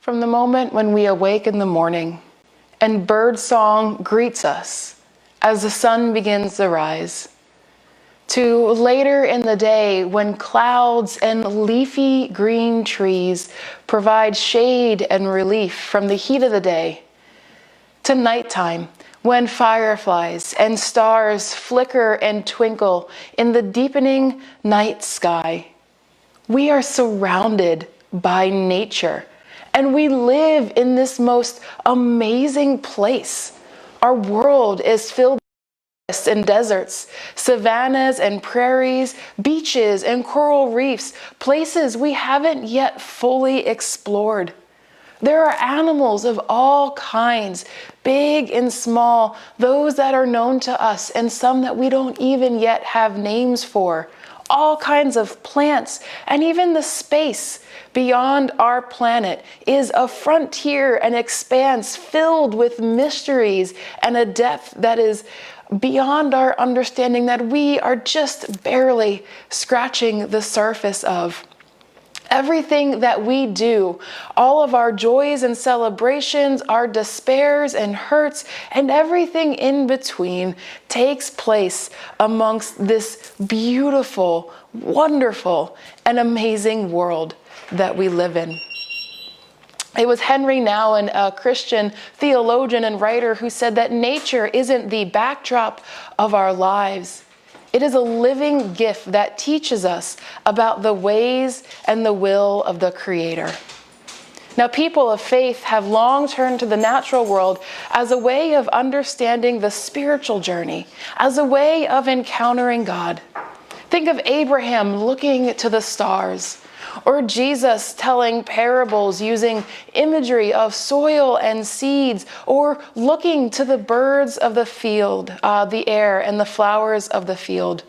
From the moment when we awake in the morning and bird song greets us as the sun begins to rise, to later in the day when clouds and leafy green trees provide shade and relief from the heat of the day, to nighttime when fireflies and stars flicker and twinkle in the deepening night sky. We are surrounded by nature, and we live in this most amazing place. Our world is filled with forests and deserts, savannas and prairies, beaches and coral reefs, places we haven't yet fully explored. There are animals of all kinds, big and small, those that are known to us and some that we don't even yet have names for. All kinds of plants, and even the space beyond our planet is a frontier, an expanse filled with mysteries and a depth that is beyond our understanding that we are just barely scratching the surface of. Everything that we do, all of our joys and celebrations, our despairs and hurts, and everything in between takes place amongst this beautiful, wonderful, and amazing world that we live in. It was Henry Nouwen, a Christian theologian and writer, who said that nature isn't the backdrop of our lives. It is a living gift that teaches us about the ways and the will of the Creator. Now, people of faith have long turned to the natural world as a way of understanding the spiritual journey, as a way of encountering God. Think of Abraham looking to the stars, or Jesus telling parables using imagery of soil and seeds, or looking to the birds of the field, the air, and the flowers of the field.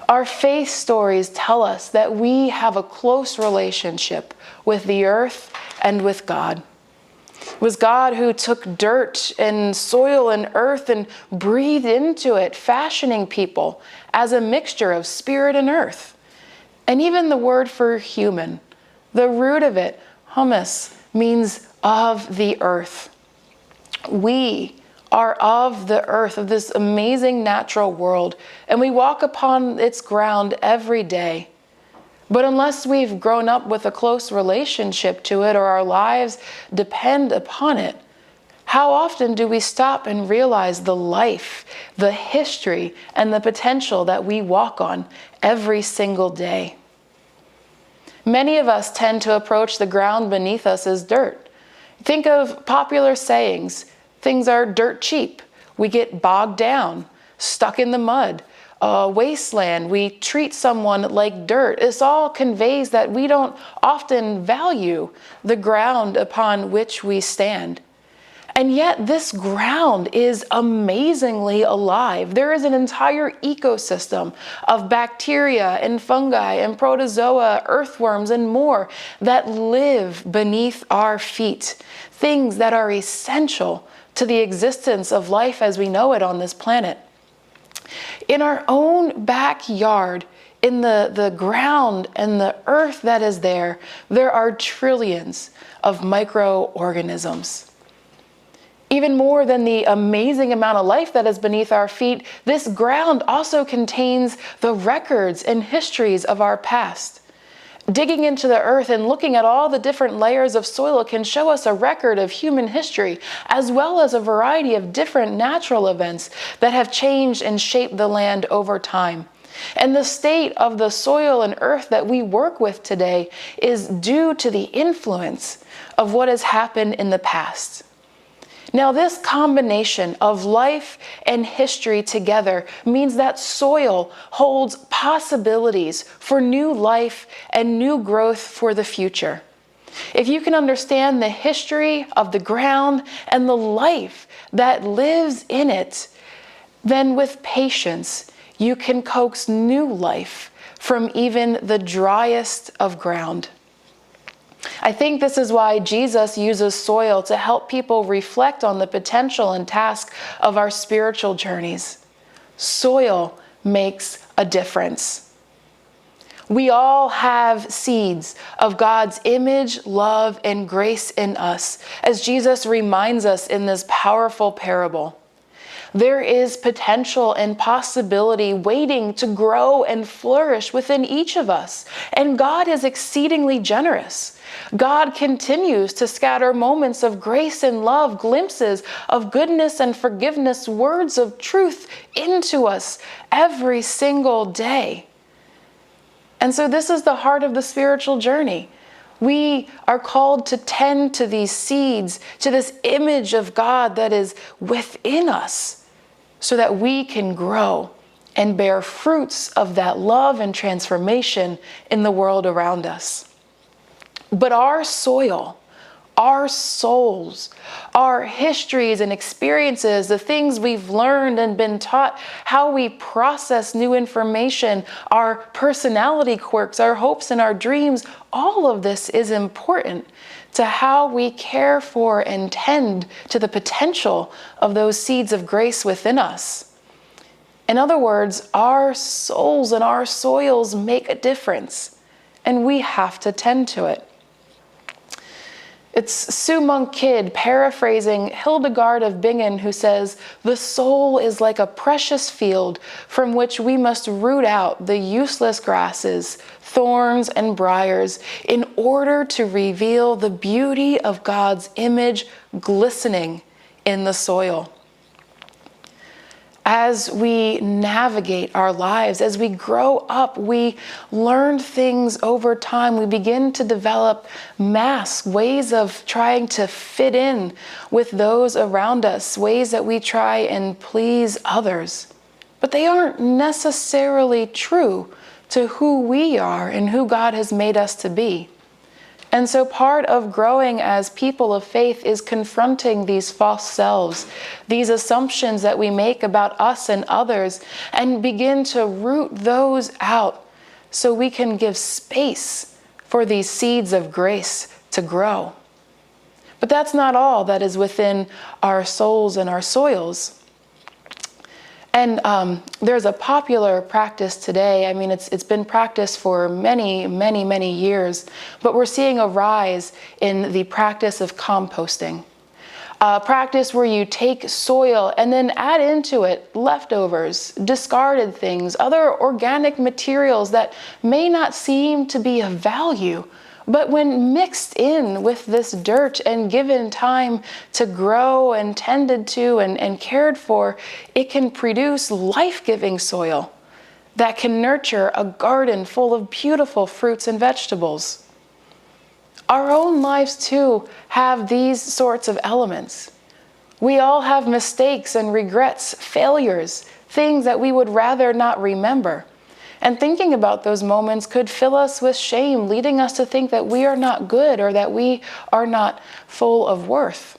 Our faith stories tell us that we have a close relationship with the earth and with God. It was God who took dirt and soil and earth and breathed into it, fashioning people as a mixture of spirit and earth. And even the word for human, the root of it, humus, means of the earth. We are of the earth, of this amazing natural world, and we walk upon its ground every day. But unless we've grown up with a close relationship to it or our lives depend upon it, how often do we stop and realize the life, the history, and the potential that we walk on every single day? Many of us tend to approach the ground beneath us as dirt. Think of popular sayings. Things are dirt cheap. We get bogged down, stuck in the mud, a wasteland. We treat someone like dirt. This all conveys that we don't often value the ground upon which we stand. And yet this ground is amazingly alive. There is an entire ecosystem of bacteria and fungi and protozoa, earthworms, and more that live beneath our feet. Things that are essential to the existence of life as we know it on this planet. In our own backyard, in the ground and the earth that is there, there are trillions of microorganisms. Even more than the amazing amount of life that is beneath our feet, this ground also contains the records and histories of our past. Digging into the earth and looking at all the different layers of soil can show us a record of human history, as well as a variety of different natural events that have changed and shaped the land over time. And the state of the soil and earth that we work with today is due to the influence of what has happened in the past. Now, this combination of life and history together means that soil holds possibilities for new life and new growth for the future. If you can understand the history of the ground and the life that lives in it, then with patience, you can coax new life from even the driest of ground. I think this is why Jesus uses soil to help people reflect on the potential and task of our spiritual journeys. Soil makes a difference. We all have seeds of God's image, love, and grace in us, as Jesus reminds us in this powerful parable. There is potential and possibility waiting to grow and flourish within each of us, and God is exceedingly generous. God continues to scatter moments of grace and love, glimpses of goodness and forgiveness, words of truth into us every single day. And so this is the heart of the spiritual journey. We are called to tend to these seeds, to this image of God that is within us, so that we can grow and bear fruits of that love and transformation in the world around us. But our soil, our souls, our histories and experiences, the things we've learned and been taught, how we process new information, our personality quirks, our hopes and our dreams, all of this is important to how we care for and tend to the potential of those seeds of grace within us. In other words, our souls and our soils make a difference, and we have to tend to it. It's Sue Monk Kidd paraphrasing Hildegard of Bingen, who says, "The soul is like a precious field from which we must root out the useless grasses, thorns, and briars in order to reveal the beauty of God's image glistening in the soil." As we navigate our lives, as we grow up, we learn things over time. We begin to develop masks, ways of trying to fit in with those around us, ways that we try and please others. But they aren't necessarily true to who we are and who God has made us to be. And so part of growing as people of faith is confronting these false selves, these assumptions that we make about us and others, and begin to root those out so we can give space for these seeds of grace to grow. But that's not all that is within our souls and our soils. And there's a popular practice today. I mean, it's been practiced for many, many, many years, but we're seeing a rise in the practice of composting. A practice where you take soil and then add into it leftovers, discarded things, other organic materials that may not seem to be of value, but when mixed in with this dirt and given time to grow and tended to and cared for, it can produce life-giving soil that can nurture a garden full of beautiful fruits and vegetables. Our own lives, too, have these sorts of elements. We all have mistakes and regrets, failures, things that we would rather not remember. And thinking about those moments could fill us with shame, leading us to think that we are not good or that we are not full of worth.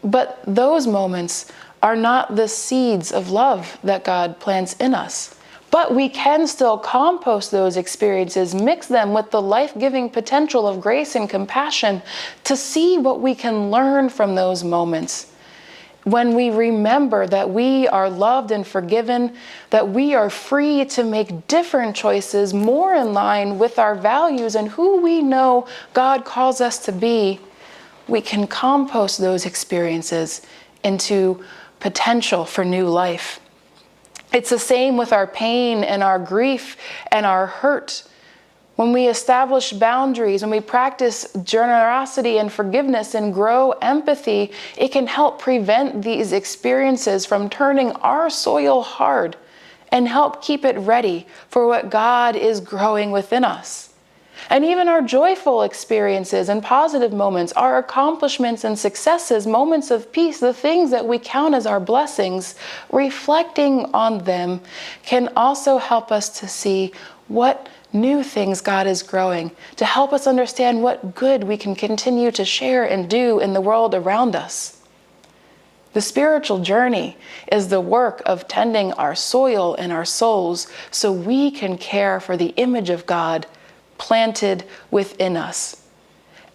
But those moments are not the seeds of love that God plants in us. But we can still compost those experiences, mix them with the life-giving potential of grace and compassion to see what we can learn from those moments. When we remember that we are loved and forgiven, that we are free to make different choices more in line with our values and who we know God calls us to be, we can compost those experiences into potential for new life. It's the same with our pain and our grief and our hurt. When we establish boundaries, when we practice generosity and forgiveness and grow empathy, it can help prevent these experiences from turning our soil hard and help keep it ready for what God is growing within us. And even our joyful experiences and positive moments, our accomplishments and successes, moments of peace, the things that we count as our blessings, reflecting on them can also help us to see what new things God is growing, to help us understand what good we can continue to share and do in the world around us. The spiritual journey is the work of tending our soil and our souls so we can care for the image of God planted within us.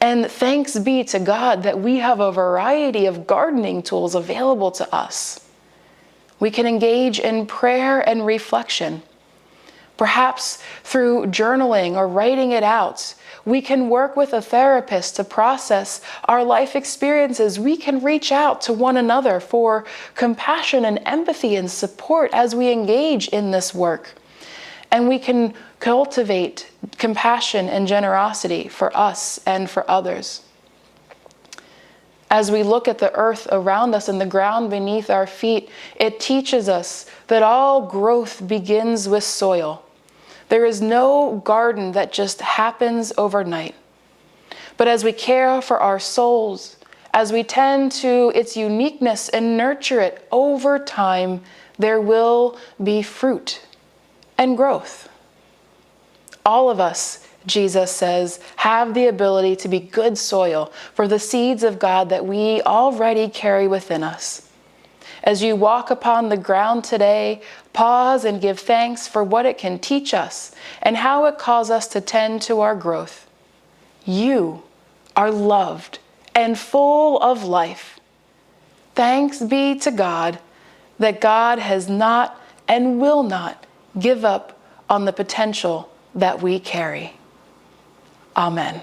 And thanks be to God that we have a variety of gardening tools available to us. We can engage in prayer and reflection. Perhaps through journaling or writing it out. We can work with a therapist to process our life experiences. We can reach out to one another for compassion and empathy and support as we engage in this work. And we can cultivate compassion and generosity for us and for others. As we look at the earth around us and the ground beneath our feet, it teaches us that all growth begins with soil. There is no garden that just happens overnight. But as we care for our souls, as we tend to its uniqueness and nurture it over time, there will be fruit and growth. All of us, Jesus says, have the ability to be good soil for the seeds of God that we already carry within us. As you walk upon the ground today, pause and give thanks for what it can teach us and how it calls us to tend to our growth. You are loved and full of life. Thanks be to God that God has not and will not give up on the potential that we carry. Amen.